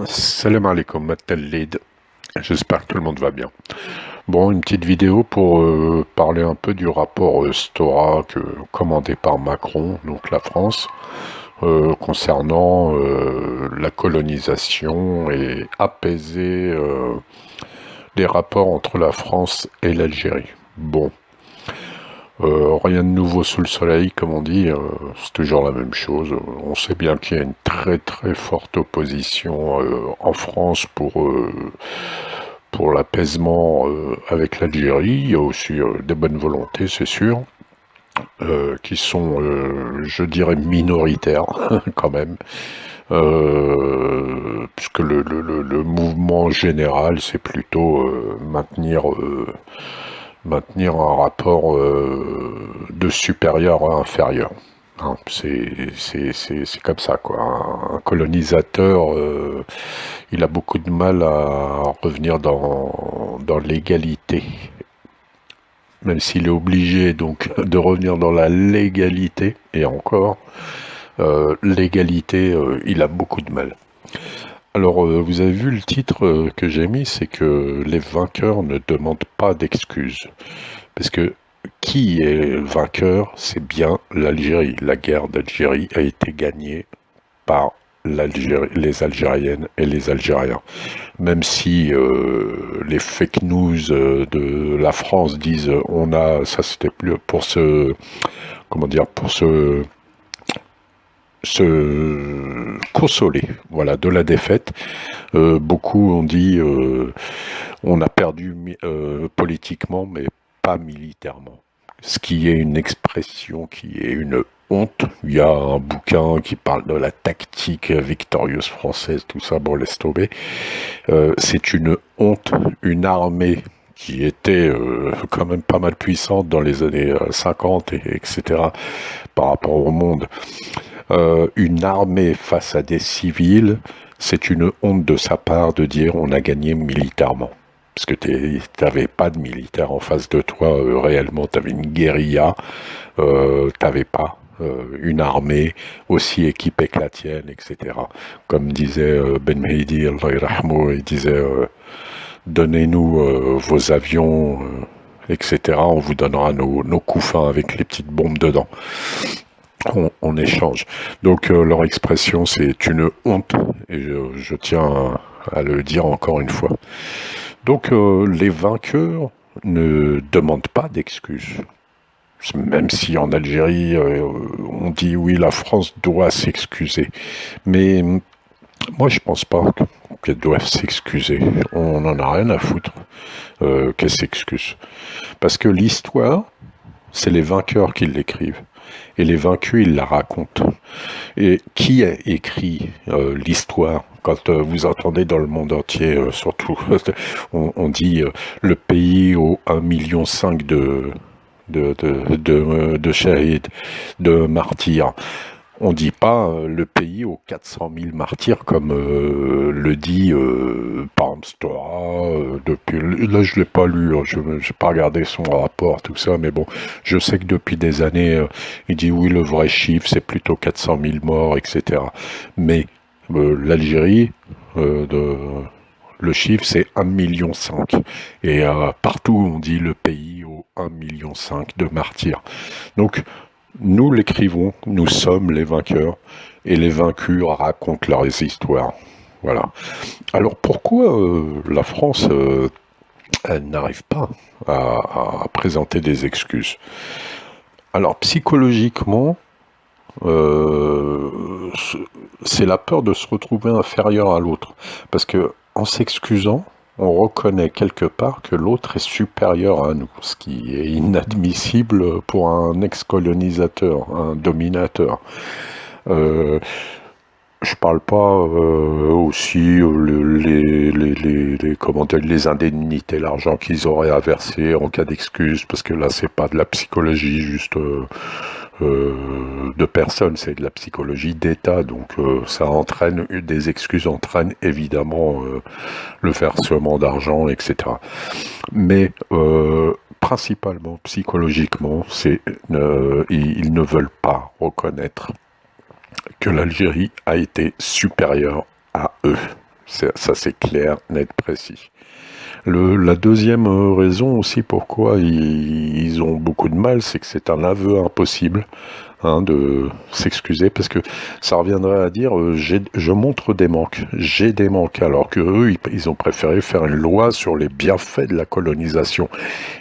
Salam alaikum, Mattel. J'espère que tout le monde va bien. Bon, une petite vidéo pour parler un peu du rapport Stora commandé par Macron, donc la France, concernant la colonisation et apaiser les rapports entre la France et l'Algérie. Bon, rien de nouveau sous le soleil, comme on dit, c'est toujours la même chose. On sait bien qu'il y a une très très forte opposition en France pour l'apaisement avec l'Algérie. Il y a aussi des bonnes volontés, c'est sûr, qui sont, je dirais, minoritaires quand même, puisque le mouvement général, c'est plutôt maintenir un rapport de supérieur à inférieur. Hein, c'est comme ça, quoi. Un colonisateur, il a beaucoup de mal à revenir dans l'égalité. Même s'il est obligé donc de revenir dans la légalité, et encore, l'égalité, il a beaucoup de mal. Alors, vous avez vu le titre que j'ai mis, c'est que les vainqueurs ne demandent pas d'excuses. Parce que qui est vainqueur, c'est bien l'Algérie. La guerre d'Algérie a été gagnée par les Algériennes et les Algériens. Même si les fake news de la France disent ça c'était plus pour se consoler, voilà, de la défaite. Beaucoup ont dit on a perdu politiquement, mais pas militairement. Ce qui est une expression qui est une honte. Il y a un bouquin qui parle de la tactique victorieuse française, tout ça, bon, laisse tomber. C'est une honte, une armée qui était quand même pas mal puissante dans les années 50, etc., par rapport au monde. Une armée face à des civils, c'est une honte de sa part de dire on a gagné militairement. Parce que t'avais pas de militaire en face de toi réellement, t'avais une guérilla, t'avais pas une armée aussi équipée que la tienne, etc. Comme disait Ben Mehdi, Allah yarhamou, il disait donnez-nous vos avions, etc. On vous donnera nos couffins avec les petites bombes dedans. On échange. Donc leur expression, c'est une honte, et je tiens à le dire encore une fois. Donc les vainqueurs ne demandent pas d'excuses. Même si en Algérie, on dit oui, la France doit s'excuser. Mais moi, je pense pas qu'elle doive s'excuser. On n'en a rien à foutre qu'elle s'excuse. Parce que l'histoire, c'est les vainqueurs qui l'écrivent. Et les vaincus, ils la racontent. Et qui a écrit l'histoire? Quand vous entendez dans le monde entier, surtout, on dit le pays aux 1,5 million de shahids, de martyrs. On dit pas le pays aux 400 000 martyrs comme le dit par exemple Stora. Là, je l'ai pas lu, hein, je n'ai pas regardé son rapport, tout ça, mais bon, je sais que depuis des années, il dit oui, le vrai chiffre, c'est plutôt 400 000 morts, etc. Mais l'Algérie, le chiffre, c'est 1,5 million. Et partout, on dit le pays aux 1,5 million de martyrs. Donc, nous l'écrivons, nous sommes les vainqueurs, et les vaincus racontent leurs histoires. Voilà. Alors pourquoi la France elle n'arrive pas à présenter des excuses? Alors psychologiquement, c'est la peur de se retrouver inférieur à l'autre. Parce que en s'excusant, on reconnaît quelque part que l'autre est supérieur à nous, ce qui est inadmissible pour un ex-colonisateur, un dominateur. Je parle pas aussi les indemnités, l'argent qu'ils auraient à verser en cas d'excuse, parce que là c'est pas de la psychologie juste de personne, c'est de la psychologie d'État, donc ça entraîne, des excuses entraînent évidemment le versement d'argent, etc. Mais principalement psychologiquement, ils ne veulent pas reconnaître que l'Algérie a été supérieure à eux. Ça c'est clair, net, précis. La deuxième raison aussi pourquoi ils ont beaucoup de mal, c'est que c'est un aveu impossible, hein, de s'excuser, parce que ça reviendrait à dire je montre des manques, j'ai des manques, alors que eux ils ont préféré faire une loi sur les bienfaits de la colonisation.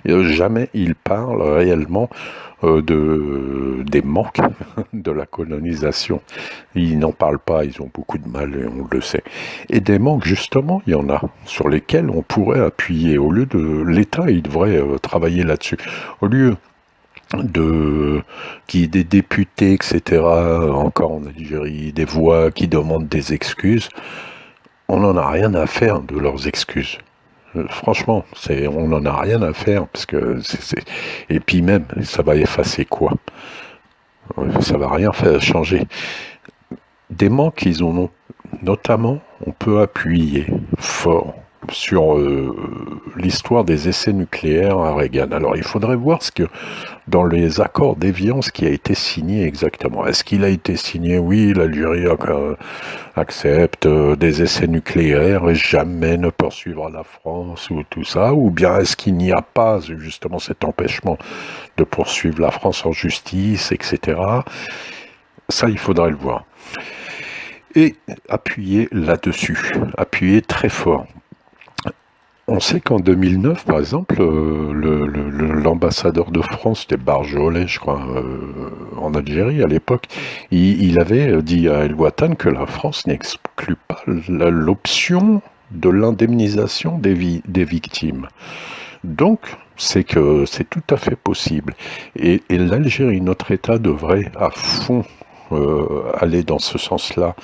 Et, jamais ils parlent réellement des manques de la colonisation. Ils n'en parlent pas, ils ont beaucoup de mal, et on le sait. Et des manques, justement, il y en a, sur lesquels on pourrait appuyer. Au lieu de l'État, il devrait travailler là-dessus. Au lieu qu'il y ait des députés, etc., encore en Algérie, des voix qui demandent des excuses, on n'en a rien à faire de leurs excuses. Franchement, on n'en a rien à faire, parce que et puis même, ça va effacer quoi? Ça va rien faire changer. Des manques qu'ils ont, notamment, on peut appuyer fort sur l'histoire des essais nucléaires à Reagan. Alors il faudrait voir ce que dans les accords d'Évian, ce qui a été signé exactement. Est-ce qu'il a été signé? Oui, l'Algérie accepte des essais nucléaires et jamais ne poursuivra la France ou tout ça, ou bien est-ce qu'il n'y a pas justement cet empêchement de poursuivre la France en justice, etc. Ça, il faudrait le voir. Et appuyer là-dessus, appuyer très fort. On sait qu'en 2009, par exemple, l'ambassadeur de France, c'était Barjolet, je crois, en Algérie à l'époque, il avait dit à El Watan que la France n'exclut pas l'option de l'indemnisation des victimes. Donc, c'est que c'est tout à fait possible. Et l'Algérie, notre État, devrait à fond aller dans ce sens-là.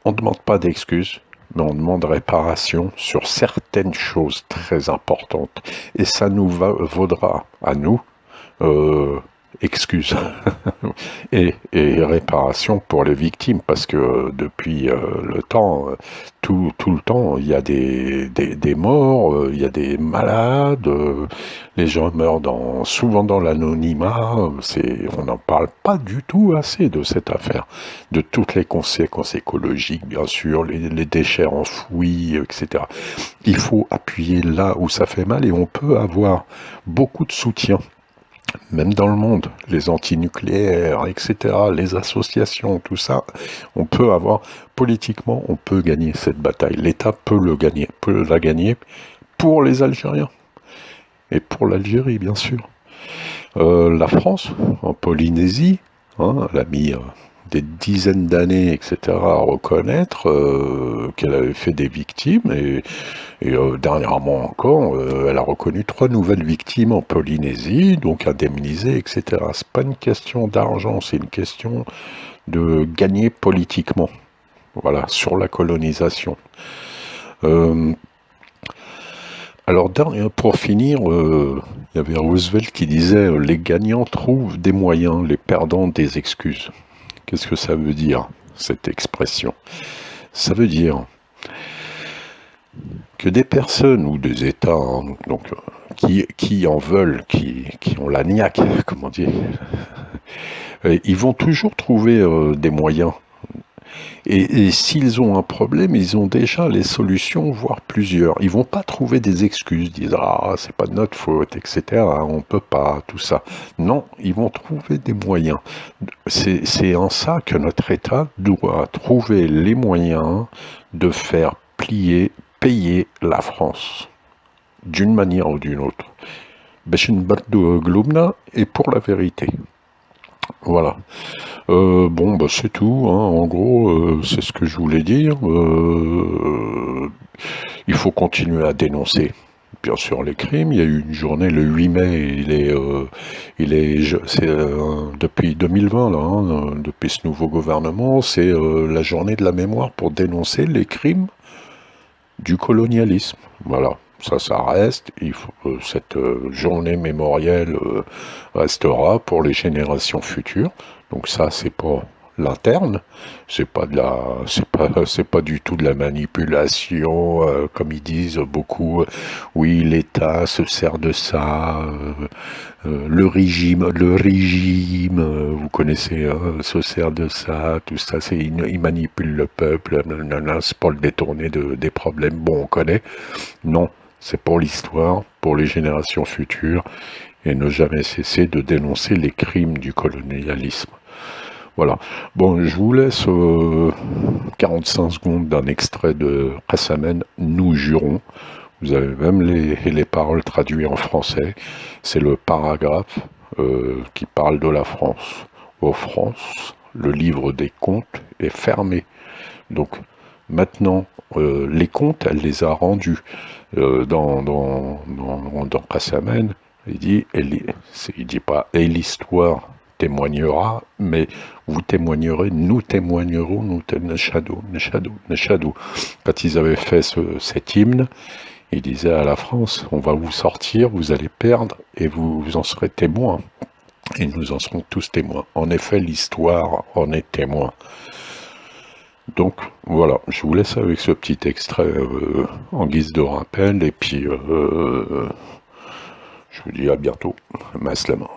On ne demande pas d'excuses, mais on demande réparation sur certaines choses très importantes. Et ça nous vaudra à nous excuses et réparation pour les victimes, parce que depuis le temps, tout le temps, il y a des morts, il y a des malades, les gens meurent souvent dans l'anonymat. On n'en parle pas du tout assez de cette affaire, de toutes les conséquences écologiques, bien sûr, les déchets enfouis, etc. Il faut appuyer là où ça fait mal, et on peut avoir beaucoup de soutien, même dans le monde, les antinucléaires, etc., les associations, tout ça, on peut avoir, politiquement, on peut gagner cette bataille. L'État peut la gagner pour les Algériens, et pour l'Algérie, bien sûr. La France, en Polynésie, hein, elle a mis des dizaines d'années, etc., à reconnaître qu'elle avait fait des victimes, et dernièrement encore, elle a reconnu 3 nouvelles victimes en Polynésie, donc indemnisées, etc. C'est pas une question d'argent, c'est une question de gagner politiquement, voilà, sur la colonisation. Alors, pour finir, il y avait Roosevelt qui disait « Les gagnants trouvent des moyens, les perdants des excuses ». Qu'est-ce que ça veut dire, cette expression? Ça veut dire que des personnes ou des États, hein, donc, qui en veulent, qui ont la niaque, comment dire, ils vont toujours trouver des moyens. Et s'ils ont un problème, ils ont déjà les solutions, voire plusieurs. Ils vont pas trouver des excuses, dire ah c'est pas de notre faute, etc. On peut pas, tout ça. Non, ils vont trouver des moyens. C'est en ça que notre État doit trouver les moyens de faire payer la France, d'une manière ou d'une autre. Et pour la vérité. Voilà. Bon, bah, c'est tout, hein. En gros, c'est ce que je voulais dire. Il faut continuer à dénoncer, bien sûr, les crimes. Il y a eu une journée le 8 mai, c'est depuis 2020, là, hein, depuis ce nouveau gouvernement, c'est la journée de la mémoire pour dénoncer les crimes du colonialisme. Voilà. Ça reste, cette journée mémorielle restera pour les générations futures. Donc ça, c'est pas l'interne. C'est pas du tout de la manipulation, comme ils disent beaucoup. Oui, l'État se sert de ça. Le régime, vous connaissez, hein, se sert de ça, tout ça. Il manipule le peuple. C'est pour le détourner des problèmes. Bon, on connaît. Non, c'est pour l'histoire, pour les générations futures, et ne jamais cesser de dénoncer les crimes du colonialisme. Voilà. Bon, je vous laisse 45 secondes d'un extrait de Kassamen, Nous jurons. Vous avez même les paroles traduites en français. C'est le paragraphe qui parle de la France. En France, le livre des comptes est fermé. Donc, maintenant, les comptes, elle les a rendus. Dans Kassamen, il dit pas « et l'histoire témoignera », mais vous témoignerez, nous témoignerons, Neshadou. Quand ils avaient fait cet hymne, ils disaient à la France, on va vous sortir, vous allez perdre, et vous en serez témoins. Et nous en serons tous témoins. En effet, l'histoire en est témoin. Donc voilà, je vous laisse avec ce petit extrait en guise de rappel, et puis je vous dis à bientôt. Maslama.